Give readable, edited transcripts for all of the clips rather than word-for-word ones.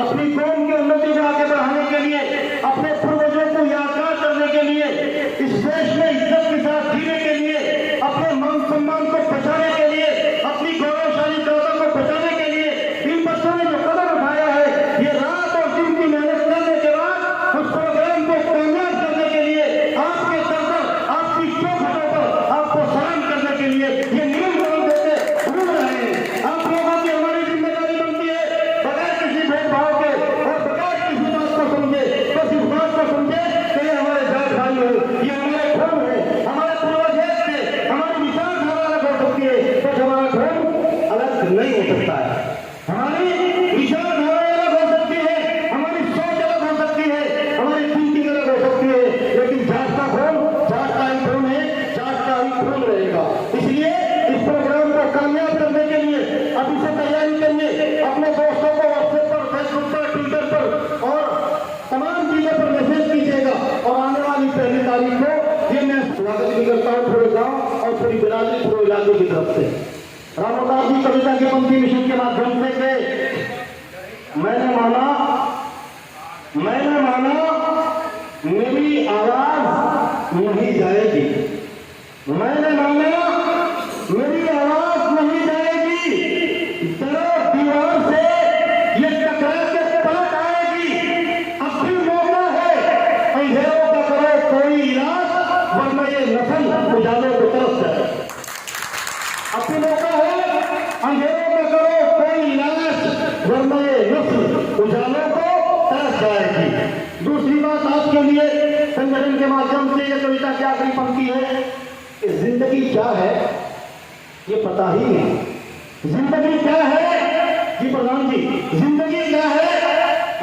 अपनी कौम की उन्नति को आगे बढ़ाने के लिए, अपने पूर्वजों को यादगार करने के लिए, इस देश में इज्जत के साथ जीने के लिए, अपने मान सम्मान को बचाने के लिए, अपनी गौरवशाली दादा को बचाने के लिए इन बच्चों ने जो कदम उठाया है, ये रात और दिन की मेहनत करने के बाद उस प्रोग्राम को कामयाब करने के लिए आपके सर पर, आपकी चौखटों पर आपको सलाम करने के लिए ये नियम कानून देते घूम रहे हैं। आप लोगों की हमारी जिम्मेदारी बनती है बगैर किसी भेदभाव के और बगैर किसी बात को समझे, बस इस बात को समझे कि ये हमारे जात भाई हो, ये हमारे खून है, हमारे पूर्वज थे, हमारी विचारधारा अलग हो सकती है, बस हमारा खून अलग नहीं हो सकता है। हमारी विचारधारा अलग हो सकती है, हमारी सोच अलग हो सकती है, हमारी थिंकिंग अलग हो सकती है, लेकिन जात का खून जात का ही खून है, जात का ही खून रहेगा। इसलिए इस प्रोग्राम को कामयाब करने के लिए अभी से तैयारी करिए, अपने दोस्तों को व्हाट्सएप पर, फेसबुक पर, ट्विटर पर और तमाम चीजों पर मैसेज कीजिएगा। और आने वाली 1 तारीख को ये मैं स्वागत भी करता हूँ पूरे गाँव और पूरी बिरादरी पूरे इलाके की तरफ से। रामोदास जी कविता के पंक्ति मिशन के माध्यम से के मैंने माना मेरी आवाज नहीं जाएगी, मैंने माना मेरी आवाज नहीं जाएगी, दरो दीवार से ये टकरा के पलट आएगी। अब भी मौका है, अंधेरों का करो कोई इलाज, वरना ये नस्ल उजालों की तरफ जाए। अब भी मौका है, अंधेरों का करो कोई इलाज, वरना ये नस्ल उजालों को तरफ जाएगी। दूसरी बात आपके लिए संगठन के माध्यम से ये कविता की आखिरी पंक्ति है कि जिंदगी क्या है ये पता ही नहीं। जिंदगी क्या है जी प्रधान जी, जिंदगी क्या है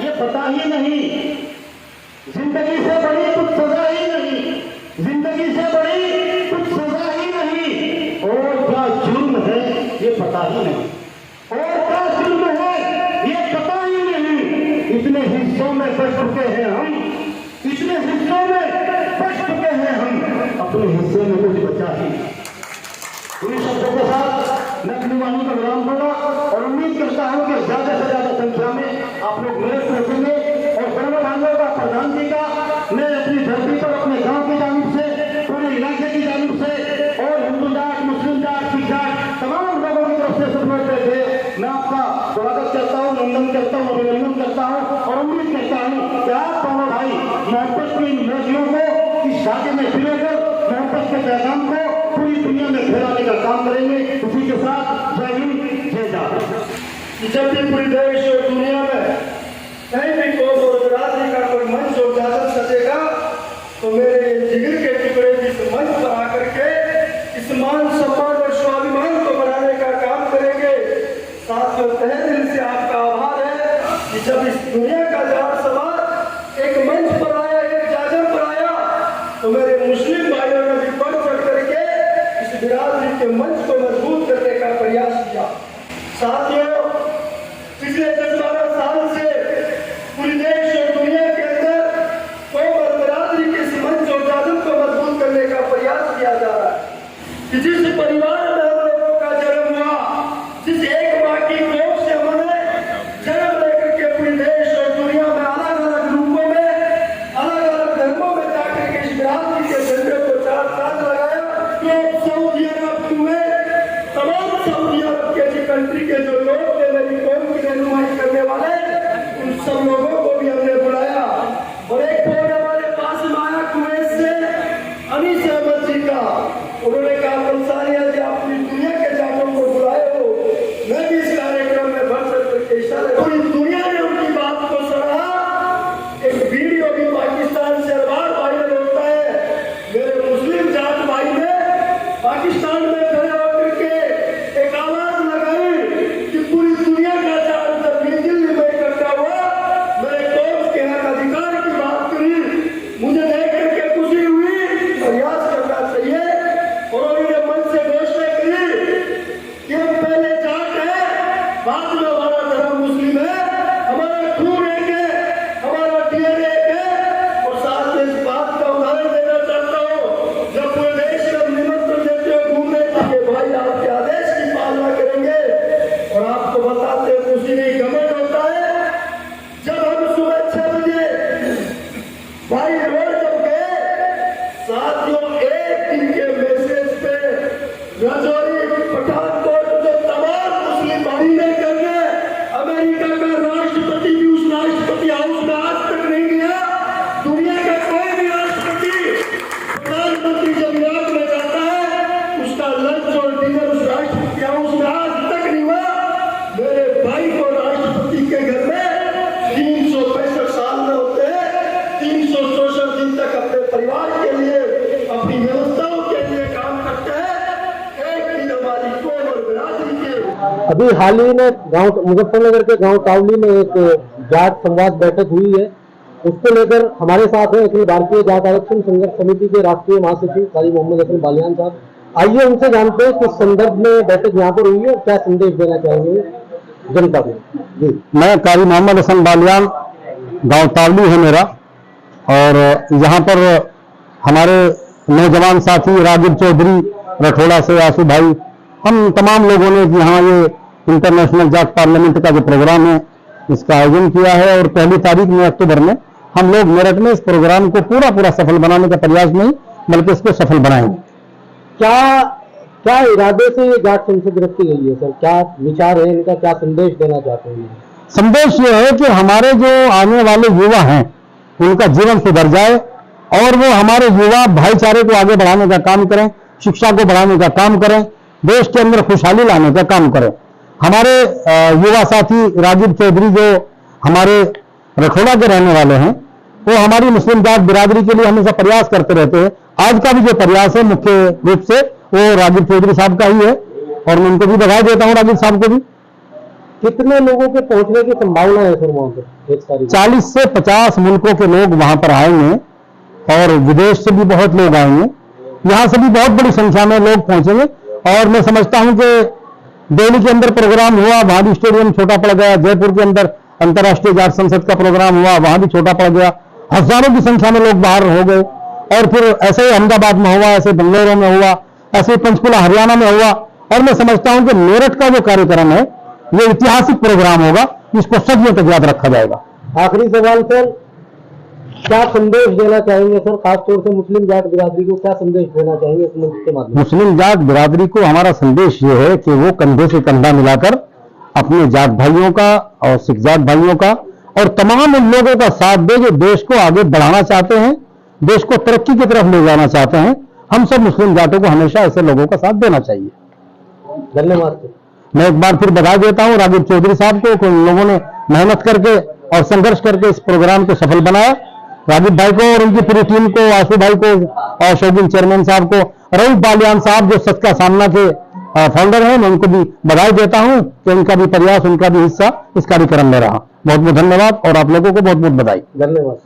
ये पता ही नहीं, जिंदगी से बड़ी कुछ सजा ही नहीं, जिंदगी से बड़ी कुछ सजा ही नहीं, और क्या जुर्म है ये पता ही नहीं, और क्या जुर्म है ये पता ही नहीं। इतने हिस्सों में बच चुके हैं हम, इतने हिस्सों में बच चुके हैं हम, अपने हिस्से में कुछ बचा ही। इन शब्दों के साथ मैं अपनी वाणी का विराम दूंगा और उम्मीद करता हूं कि ज्यादा से ज्यादा संख्या में आप लोग मेरे पहुंचेंगे। और सर्व भाइयों का, प्रधान जी का मैं अपनी धरती पर, अपने गांव की जानिब से, पूरे इलाके की जानिब से और हिंदू जाट, मुस्लिम जाट, सिख जाट तमाम लोगों की तरफ से समझते थे मैं आपका स्वागत करता हूँ, नंदन करता हूँ, अभिनंदन करता हूँ और उम्मीद करता हूँ कि आप दोनों भाई मोहब्बत की इन मोतियों को इस धागे में पिरोकर मोहब्बत के पैगाम को पूरी दुनिया में फैलाने का काम करेंगे। उसी के साथ जय हिंद, जय भारत। जब भी पूरी देश और दुनिया में कहीं भी कौम और बिरादरी का कोई मंच और इजाजत सजेगा तो मेरे जिगर के टुकड़े इस मंच पर आकर के इस मान सम्मान और स्वाभिमान को बढ़ाने का काम करेंगे। साथियों, तहे दिल से आपका आभार है कि जब इस दुनिया का जार सवार एक मंच पर आया, एक जाजम पर आया, तो मेरे मुस्लिम भाइयों ने भी बढ़ चढ़ करके इस बिरादरी के मंच को मजबूत करने का प्रयास किया। साथियों, पिछले 10-12 साल से पूरे देश और दुनिया के अंदर कौम और बिरादरी के इस मंच और जाजम को मजबूत करने का प्रयास किया जा रहा है कि जिस परिवार में हम लोगों का जन्म हुआ, जिस एक माँ की कोख से हमने जन्म लेकर के पूरे देश और दुनिया में अलग अलग रूपों में, अलग अलग धर्मों में जाकर के इस बिरादरी के झंडे को 4 साल लगाया। तो सऊदी अरब, कुवैत, तमाम सऊदी अरब के जी कंट्री के जो लोग थे मेरी कौम की रहनुमाई करने वाले, उन सब लोगों को भी हमने बुलाया। और एक फोन हमारे पास में आया कुवैत से, अनीस अहमद जी का। उन्होंने कहा पंसारिया जी आप पूरी दुनिया के जाटों को बुलाए हो, मैं भी इस कार्यक्रम में बढ़ सकते हिस्सा ले। पूरी दुनिया ने उनकी बात को सराहा। एक वीडियो भी पाकिस्तान से अरबार वायरल होता है। मेरे मुस्लिम जाट भाई ने पाकिस्तान में खड़े होकर के एक आवाज लगाई कि पूरी दुनिया का जाट जब दिल्ली में इकट्ठा हुआ, मैं अभी हाल ही में गांव मुजफ्फरनगर के गांव तावली में एक जाट संवाद बैठक हुई है, उसको लेकर हमारे साथ हैं अखिल भारतीय जाट आरक्षण संघर्ष समिति के राष्ट्रीय महासचिव कारी मोहम्मद हसन बालियान साहब। आइए उनसे जानते हैं किस संदर्भ में बैठक यहाँ पर हुई है और क्या संदेश देना चाहेंगे जनता को। जी, मैं कारी मोहम्मद हसन बालियान, गांव तावली है मेरा, और यहाँ पर हमारे नौजवान साथी रागिब चौधरी रठौड़ा से, आशु भाई, हम तमाम लोगों ने यहाँ ये इंटरनेशनल जाट पार्लियामेंट का जो प्रोग्राम है इसका आयोजन किया है, और 1 तारीख में अक्टूबर में हम लोग मेरठ में इस प्रोग्राम को पूरा सफल बनाने का प्रयास नहीं बल्कि इसको सफल बनाएंगे। क्या इरादे से ये जाट संसद रखी गई है सर? क्या विचार है इनका, क्या संदेश देना चाहते हैं? संदेश ये है कि हमारे जो आने वाले युवा हैं उनका जीवन सुधर जाए और वो हमारे युवा भाईचारे को आगे बढ़ाने का काम करें, शिक्षा को बढ़ाने का काम करें, देश के अंदर खुशहाली लाने का काम करें। हमारे युवा साथी रागिब चौधरी जो हमारे रठौड़ा के रहने वाले हैं, वो हमारी मुस्लिम जाट बिरादरी के लिए हमेशा प्रयास करते रहते हैं। आज का भी जो प्रयास है मुख्य रूप से वो रागिब चौधरी साहब का ही है, और मैं उनको भी बधाई देता हूँ, रागिब साहब को भी। कितने लोगों के पहुंचने की संभावना है सर वहां पर? 40 से 50 मुल्कों के लोग वहां पर आएंगे और विदेश से भी बहुत लोग आएंगे, यहाँ से भी बहुत बड़ी संख्या में लोग पहुंचेंगे। और मैं समझता हूं कि दिल्ली के अंदर प्रोग्राम हुआ, वहां भी स्टेडियम छोटा पड़ गया, जयपुर के अंदर अंतर्राष्ट्रीय जाट संसद का प्रोग्राम हुआ, वहां भी छोटा पड़ गया, हजारों की संख्या में लोग बाहर हो गए। और फिर ऐसे ही अहमदाबाद में हुआ, ऐसे बेंगलुरु में हुआ, ऐसे पंचकुला हरियाणा में हुआ। और मैं समझता हूं कि मेरठ का जो कार्यक्रम है ये ऐतिहासिक प्रोग्राम होगा, इसको सदियों तक याद रखा जाएगा। आखिरी सवाल सर, क्या संदेश देना चाहेंगे सर, खासतौर से मुस्लिम जाट बिरादरी को क्या संदेश देना चाहेंगे इस मंच के माध्यम से? मुस्लिम जाट बिरादरी को हमारा संदेश ये है कि वो कंधे से कंधा मिलाकर अपने जाट भाइयों का और सिख जाट भाइयों का और तमाम उन लोगों का साथ दे जो देश को आगे बढ़ाना चाहते हैं, देश को तरक्की की तरफ ले जाना चाहते हैं। हम सब मुस्लिम जाटों को हमेशा ऐसे लोगों का साथ देना चाहिए। धन्यवाद सर। मैं एक बार फिर बधाई देता हूं रागिब चौधरी साहब को कि उन लोगों ने मेहनत करके और संघर्ष करके इस प्रोग्राम को सफल बनाया। रागिब भाई को और उनकी पूरी टीम को, आशु भाई को और शौकीन चेयरमैन साहब को, रऊफ बालियान साहब जो सच का सामना के फाउंडर हैं, मैं उनको भी बधाई देता हूं कि उनका भी प्रयास, उनका भी हिस्सा इस कार्यक्रम में रहा। बहुत बहुत धन्यवाद और आप लोगों को बहुत बहुत बधाई। धन्यवाद।